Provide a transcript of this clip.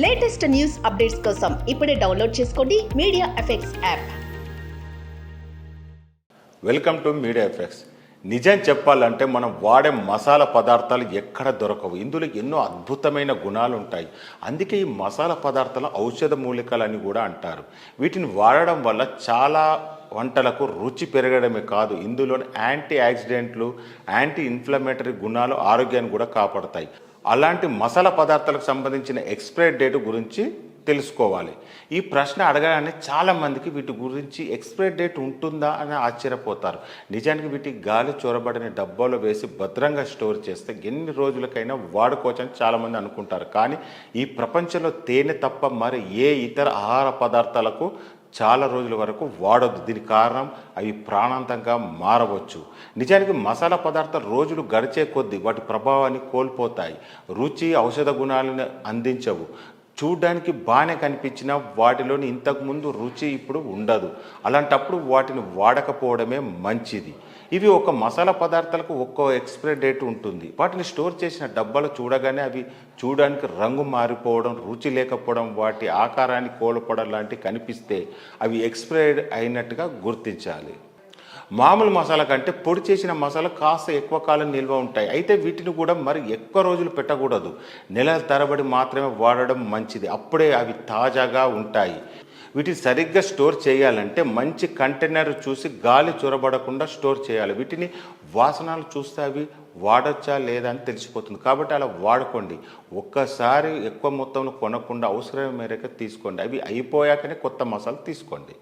Latest news updates కోసం ఇప్పుడే download చేసుకోండి media effects app. Welcome to media effects. నిజం చెప్పాలంటే మనం వాడే మసాలా పదార్థాలు ఎక్కడ దొరకవు. ఇందులో ఎన్నో అద్భుతమైన గుణాలు ఉంటాయి. అందుకే ఈ మసాలా పదార్థాలు ఔషధ మూలికలని కూడా అంటారు. వీటిని వాడడం వల్ల చాలా వంటలకు రుచి పెరగడమే కాదు, ఇందులోని యాంటీ ఆక్సిడెంట్లు, యాంటీ ఇన్ఫ్లమేటరీ గుణాలు ఆరోగ్యాన్ని కూడా కాపాడతాయి. అలాంటి మసాలా పదార్థాలకు సంబంధించిన ఎక్స్పైరీ డేట్ గురించి తెలుసుకోవాలి. ఈ ప్రశ్న అడగగానే చాలామందికి వీటి గురించి ఎక్స్పైరీ డేట్ ఉంటుందా అని ఆశ్చర్యపోతారు. నిజానికి వీటి గాలి చొరబడిన డబ్బాలో వేసి భద్రంగా స్టోర్ చేస్తే ఎన్ని రోజులకైనా వాడుకోవచ్చని చాలామంది అనుకుంటారు. కానీ ఈ ప్రపంచంలో తేనె తప్ప మరి ఏ ఇతర ఆహార పదార్థాలకు చాలా రోజుల వరకు వాడొద్దు. దీనికి కారణం అవి ప్రాణాంతంగా మారవచ్చు. నిజానికి మసాలా పదార్థాలు రోజులు గడిచే కొద్దీ వాటి ప్రభావాన్ని కోల్పోతాయి. రుచి, ఔషధ గుణాలను అందించవు. చూడ్డానికి బాగానే కనిపించిన వాటిలోని ఇంతకుముందు రుచి ఇప్పుడు ఉండదు. అలాంటప్పుడు వాటిని వాడకపోవడమే మంచిది. ఇవి ఒక మసాలా పదార్థాలకు ఒక్కో ఎక్స్పైరీ డేట్ ఉంటుంది. వాటిని స్టోర్ చేసిన డబ్బాలు చూడగానే అవి చూడడానికి రంగు మారిపోవడం, రుచి లేకపోవడం, వాటి ఆకారాన్ని కోల్పోవడం లాంటివి కనిపిస్తే అవి ఎక్స్పైరీ అయినట్టుగా గుర్తించాలి. మామూలు మసాలా కంటే పొడి చేసిన మసాలా కాస్త ఎక్కువ కాలం నిల్వ ఉంటాయి. అయితే వీటిని కూడా మరి ఎక్కువ రోజులు పెట్టకూడదు. నెలల తరబడి మాత్రమే వాడడం మంచిది. అప్పుడే అవి తాజాగా ఉంటాయి. వీటిని సరిగ్గా స్టోర్ చేయాలంటే మంచి కంటైనర్ చూసి గాలి చొరబడకుండా స్టోర్ చేయాలి. వీటిని వాసనలు చూస్తే అవి వాడచ్చా లేదా అని తెలిసిపోతుంది. కాబట్టి అలా వాడుకోండి. ఒక్కసారి ఎక్కువ మొత్తంలో కొనకుండా అవసరం మేరకు తీసుకోండి. అవి అయిపోయాకనే కొత్త మసాలా తీసుకోండి.